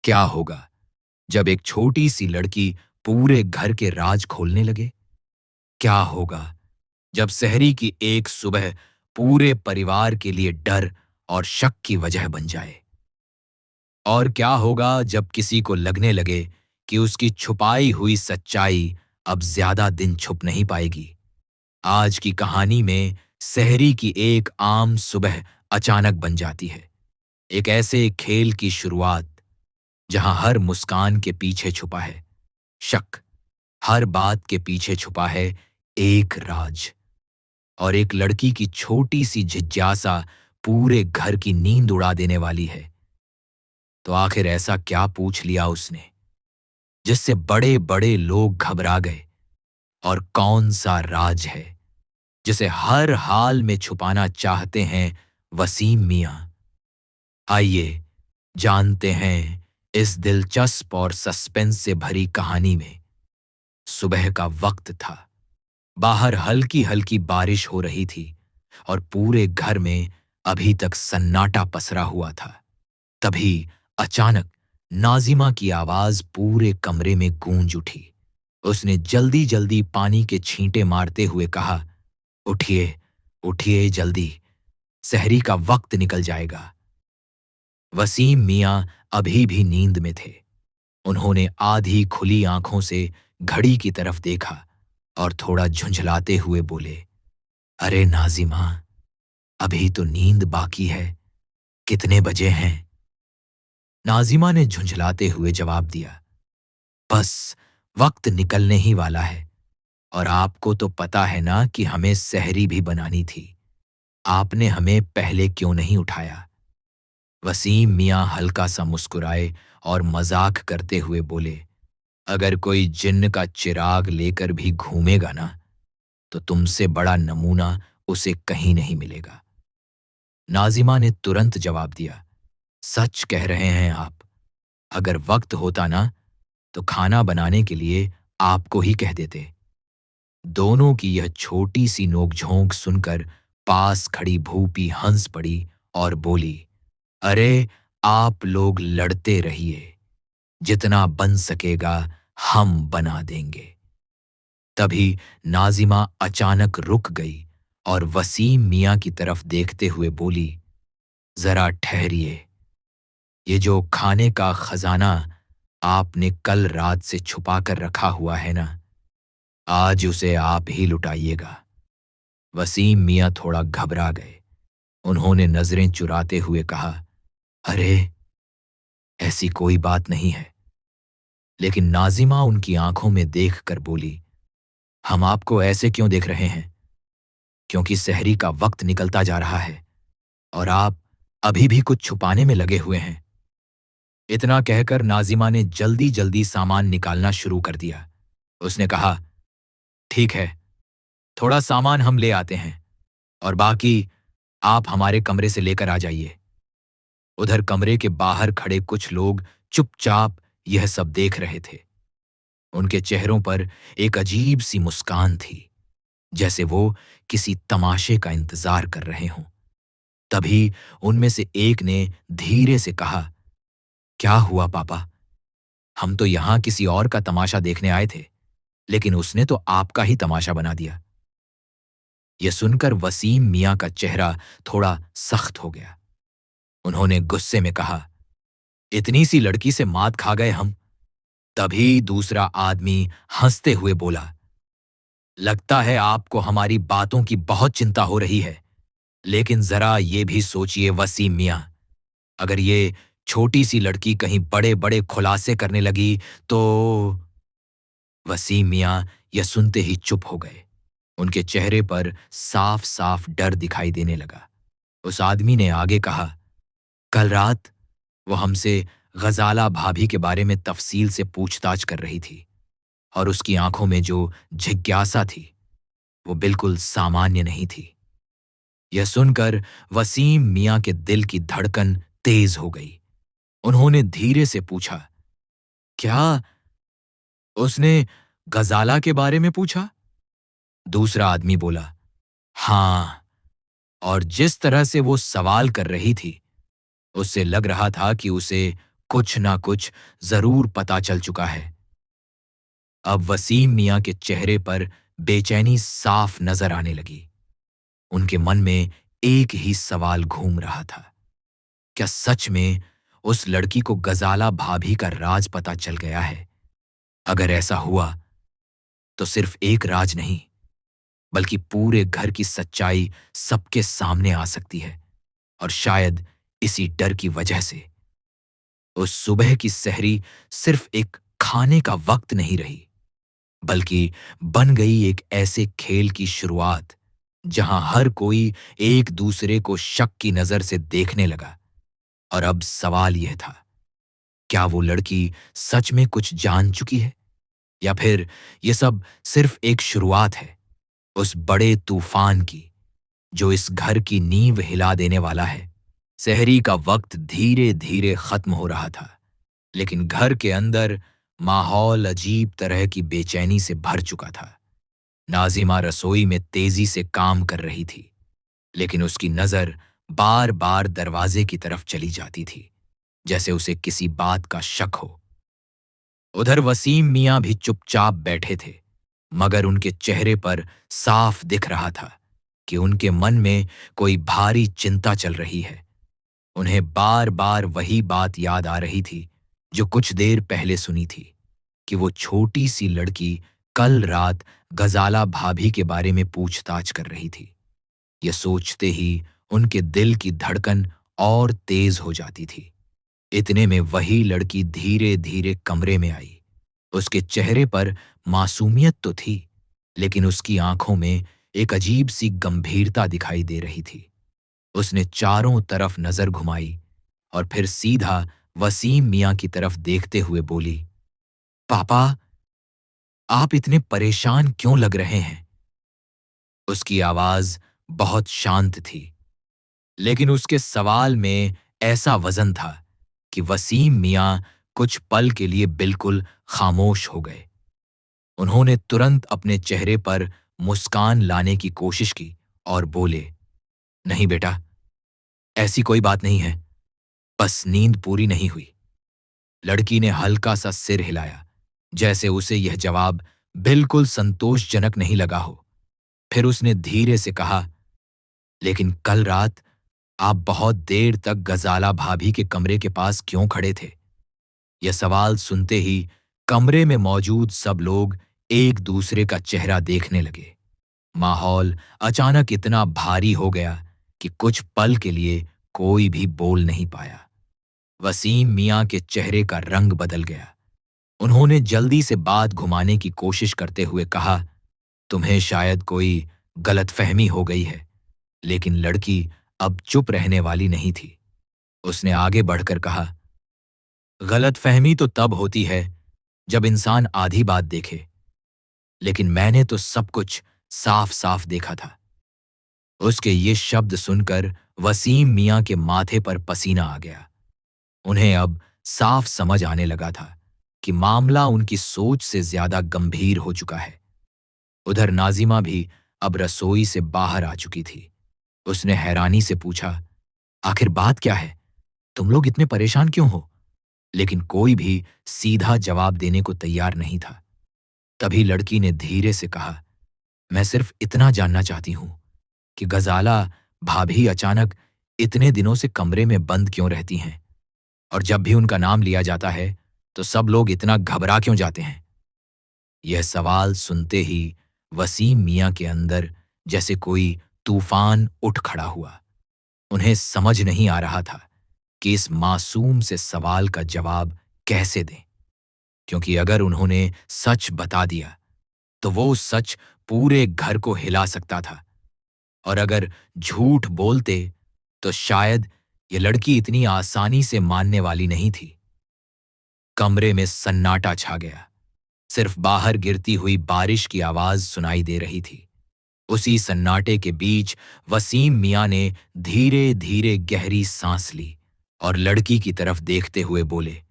क्या होगा जब एक छोटी सी लड़की पूरे घर के राज खोलने लगे? क्या होगा जब सहरी की एक सुबह पूरे परिवार के लिए डर और शक की वजह बन जाए? और क्या होगा जब किसी को लगने लगे कि उसकी छुपाई हुई सच्चाई अब ज्यादा दिन छुप नहीं पाएगी? आज की कहानी में सहरी की एक आम सुबह अचानक बन जाती है। एक ऐसे खेल की शुरुआत जहां हर मुस्कान के पीछे छुपा है शक, हर बात के पीछे छुपा है एक राज, और एक लड़की की छोटी सी जिज्ञासा पूरे घर की नींद उड़ा देने वाली है। तो आखिर ऐसा क्या पूछ लिया उसने जिससे बड़े बड़े लोग घबरा गए? और कौन सा राज है जिसे हर हाल में छुपाना चाहते हैं वसीम मियां? आइए जानते हैं इस दिलचस्प और सस्पेंस से भरी कहानी में। सुबह का वक्त था। बाहर हल्की हल्की बारिश हो रही थी और पूरे घर में अभी तक सन्नाटा पसरा हुआ था। तभी अचानक नाजिमा की आवाज पूरे कमरे में गूंज उठी। उसने जल्दी जल्दी पानी के छींटे मारते हुए कहा, उठिए, उठिए जल्दी, सहरी का वक्त निकल जाएगा। वसीम मियां अभी भी नींद में थे। उन्होंने आधी खुली आंखों से घड़ी की तरफ देखा और थोड़ा झुंझलाते हुए बोले, अरे नाजिमा, अभी तो नींद बाकी है, कितने बजे हैं? नाजिमा ने झुंझलाते हुए जवाब दिया, बस वक्त निकलने ही वाला है, और आपको तो पता है ना कि हमें सहरी भी बनानी थी। आपने हमें पहले क्यों नहीं उठाया? वसीम मियां हल्का सा मुस्कुराए और मजाक करते हुए बोले, अगर कोई जिन्न का चिराग लेकर भी घूमेगा ना, तो तुमसे बड़ा नमूना उसे कहीं नहीं मिलेगा। नाजिमा ने तुरंत जवाब दिया, सच कह रहे हैं आप। अगर वक्त होता ना, तो खाना बनाने के लिए आपको ही कह देते। दोनों की यह छोटी सी नोकझोंक सुनकर पास खड़ी भूपी हंस पड़ी और बोली, अरे आप लोग लड़ते रहिए, जितना बन सकेगा हम बना देंगे। तभी नाजिमा अचानक रुक गई और वसीम मियां की तरफ देखते हुए बोली, जरा ठहरिए, ये जो खाने का खजाना आपने कल रात से छुपा कर रखा हुआ है ना, आज उसे आप ही लुटाइएगा। वसीम मियां थोड़ा घबरा गए। उन्होंने नजरें चुराते हुए कहा, अरे ऐसी कोई बात नहीं है। लेकिन नाजिमा उनकी आंखों में देख कर बोली, हम आपको ऐसे क्यों देख रहे हैं? क्योंकि सहरी का वक्त निकलता जा रहा है और आप अभी भी कुछ छुपाने में लगे हुए हैं। इतना कहकर नाजिमा ने जल्दी जल्दी सामान निकालना शुरू कर दिया। उसने कहा, ठीक है, थोड़ा सामान हम ले आते हैं और बाकी आप हमारे कमरे से लेकर आ जाइए। उधर कमरे के बाहर खड़े कुछ लोग चुपचाप यह सब देख रहे थे। उनके चेहरों पर एक अजीब सी मुस्कान थी, जैसे वो किसी तमाशे का इंतजार कर रहे हों। तभी उनमें से एक ने धीरे से कहा, क्या हुआ पापा? हम तो यहां किसी और का तमाशा देखने आए थे, लेकिन उसने तो आपका ही तमाशा बना दिया। यह सुनकर वसीम मियां का चेहरा थोड़ा सख्त हो गया। उन्होंने गुस्से में कहा, इतनी सी लड़की से मात खा गए हम। तभी दूसरा आदमी हंसते हुए बोला, लगता है आपको हमारी बातों की बहुत चिंता हो रही है, लेकिन जरा ये भी सोचिए वसीम मियां, अगर ये छोटी सी लड़की कहीं बड़े बड़े खुलासे करने लगी तो? वसीम मियां यह सुनते ही चुप हो गए। उनके चेहरे पर साफ साफ डर दिखाई देने लगा। उस आदमी ने आगे कहा, कल रात वो हमसे गजाला भाभी के बारे में तफसील से पूछताछ कर रही थी, और उसकी आंखों में जो जिज्ञासा थी वो बिल्कुल सामान्य नहीं थी। यह सुनकर वसीम मियां के दिल की धड़कन तेज हो गई। उन्होंने धीरे से पूछा, क्या उसने गजाला के बारे में पूछा? दूसरा आदमी बोला, हां, और जिस तरह से वो सवाल कर रही थी, उससे लग रहा था कि उसे कुछ ना कुछ जरूर पता चल चुका है। अब वसीम मियां के चेहरे पर बेचैनी साफ नजर आने लगी। उनके मन में एक ही सवाल घूम रहा था, क्या सच में उस लड़की को गजाला भाभी का राज पता चल गया है? अगर ऐसा हुआ तो सिर्फ एक राज नहीं, बल्कि पूरे घर की सच्चाई सबके सामने आ सकती है। और शायद इसी डर की वजह से उस सुबह की सहरी सिर्फ एक खाने का वक्त नहीं रही, बल्कि बन गई एक ऐसे खेल की शुरुआत जहां हर कोई एक दूसरे को शक की नजर से देखने लगा। और अब सवाल यह था, क्या वो लड़की सच में कुछ जान चुकी है, या फिर यह सब सिर्फ एक शुरुआत है उस बड़े तूफान की जो इस घर की नींव हिला देने वाला है। सहरी का वक्त धीरे धीरे खत्म हो रहा था, लेकिन घर के अंदर माहौल अजीब तरह की बेचैनी से भर चुका था। नाजिमा रसोई में तेजी से काम कर रही थी, लेकिन उसकी नजर बार बार दरवाजे की तरफ चली जाती थी, जैसे उसे किसी बात का शक हो। उधर वसीम मियां भी चुपचाप बैठे थे, मगर उनके चेहरे पर साफ दिख रहा था कि उनके मन में कोई भारी चिंता चल रही है। उन्हें बार बार वही बात याद आ रही थी जो कुछ देर पहले सुनी थी, कि वो छोटी सी लड़की कल रात गजाला भाभी के बारे में पूछताछ कर रही थी। यह सोचते ही उनके दिल की धड़कन और तेज हो जाती थी। इतने में वही लड़की धीरे धीरे कमरे में आई। उसके चेहरे पर मासूमियत तो थी, लेकिन उसकी आंखों में एक अजीब सी गंभीरता दिखाई दे रही थी। उसने चारों तरफ नजर घुमाई और फिर सीधा वसीम मियां की तरफ देखते हुए बोली, पापा, आप इतने परेशान क्यों लग रहे हैं? उसकी आवाज बहुत शांत थी, लेकिन उसके सवाल में ऐसा वजन था कि वसीम मियां कुछ पल के लिए बिल्कुल खामोश हो गए। उन्होंने तुरंत अपने चेहरे पर मुस्कान लाने की कोशिश की और बोले, नहीं बेटा, ऐसी कोई बात नहीं है, बस नींद पूरी नहीं हुई। लड़की ने हल्का सा सिर हिलाया, जैसे उसे यह जवाब बिल्कुल संतोषजनक नहीं लगा हो। फिर उसने धीरे से कहा, लेकिन कल रात आप बहुत देर तक गजाला भाभी के कमरे के पास क्यों खड़े थे? यह सवाल सुनते ही कमरे में मौजूद सब लोग एक दूसरे का चेहरा देखने लगे। माहौल अचानक इतना भारी हो गया कि कुछ पल के लिए कोई भी बोल नहीं पाया। वसीम मियां के चेहरे का रंग बदल गया। उन्होंने जल्दी से बात घुमाने की कोशिश करते हुए कहा, तुम्हें शायद कोई गलतफहमी हो गई है। लेकिन लड़की अब चुप रहने वाली नहीं थी। उसने आगे बढ़कर कहा, गलतफहमी तो तब होती है जब इंसान आधी बात देखे, लेकिन मैंने तो सब कुछ साफ साफ देखा था। उसके ये शब्द सुनकर वसीम मियां के माथे पर पसीना आ गया। उन्हें अब साफ समझ आने लगा था कि मामला उनकी सोच से ज्यादा गंभीर हो चुका है। उधर नाजिमा भी अब रसोई से बाहर आ चुकी थी। उसने हैरानी से पूछा, आखिर बात क्या है? तुम लोग इतने परेशान क्यों हो? लेकिन कोई भी सीधा जवाब देने को तैयार नहीं था। तभी लड़की ने धीरे से कहा, मैं सिर्फ इतना जानना चाहती हूं कि गजाला भाभी अचानक इतने दिनों से कमरे में बंद क्यों रहती हैं, और जब भी उनका नाम लिया जाता है तो सब लोग इतना घबरा क्यों जाते हैं? यह सवाल सुनते ही वसीम मियां के अंदर जैसे कोई तूफान उठ खड़ा हुआ। उन्हें समझ नहीं आ रहा था कि इस मासूम से सवाल का जवाब कैसे दें, क्योंकि अगर उन्होंने सच बता दिया तो वो सच पूरे घर को हिला सकता था, और अगर झूठ बोलते तो शायद ये लड़की इतनी आसानी से मानने वाली नहीं थी। कमरे में सन्नाटा छा गया। सिर्फ बाहर गिरती हुई बारिश की आवाज सुनाई दे रही थी। उसी सन्नाटे के बीच वसीम मियां ने धीरे धीरे गहरी सांस ली और लड़की की तरफ देखते हुए बोले,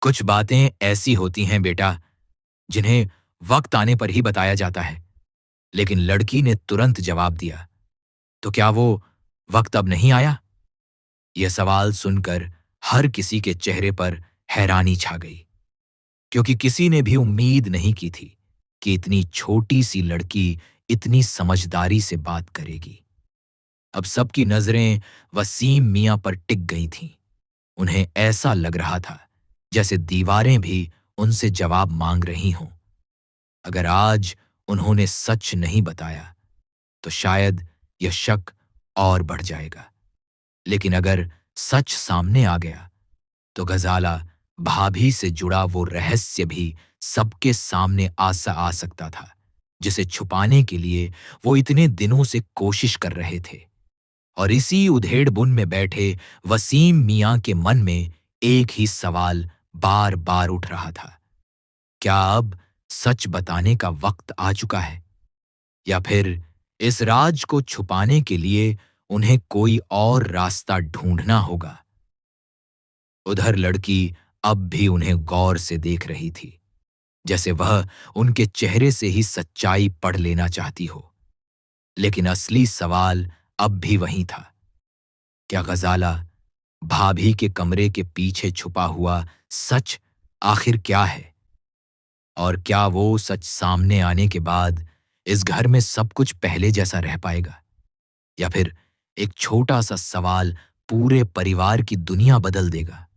कुछ बातें ऐसी होती हैं बेटा, जिन्हें वक्त आने पर ही बताया जाता है। लेकिन लड़की ने तुरंत जवाब दिया, तो क्या वो वक्त अब नहीं आया? यह सवाल सुनकर हर किसी के चेहरे पर हैरानी छा गई, क्योंकि किसी ने भी उम्मीद नहीं की थी कि इतनी छोटी सी लड़की इतनी समझदारी से बात करेगी। अब सबकी नजरें वसीम मियां पर टिक गई थीं। उन्हें ऐसा लग रहा था जैसे दीवारें भी उनसे जवाब मांग रही हों। अगर आज उन्होंने सच नहीं बताया तो शायद यह शक और बढ़ जाएगा, लेकिन अगर सच सामने आ गया तो गजाला भाभी से जुड़ा वो रहस्य भी सबके सामने आ सकता था, जिसे छुपाने के लिए वो इतने दिनों से कोशिश कर रहे थे। और इसी उधेड़-बुन में बैठे वसीम मियां के मन में एक ही सवाल बार-बार उठ रहा था। क्या अब सच बताने का वक्त आ चुका है, या फिर इस राज को छुपाने के लिए उन्हें कोई और रास्ता ढूंढना होगा? उधर लड़की अब भी उन्हें गौर से देख रही थी, जैसे वह उनके चेहरे से ही सच्चाई पढ़ लेना चाहती हो। लेकिन असली सवाल अब भी वहीं था। क्या गजाला भाभी के कमरे के पीछे छुपा हुआ सच आखिर क्या है? और क्या वो सच सामने आने के बाद इस घर में सब कुछ पहले जैसा रह पाएगा, या फिर एक छोटा सा सवाल पूरे परिवार की दुनिया बदल देगा?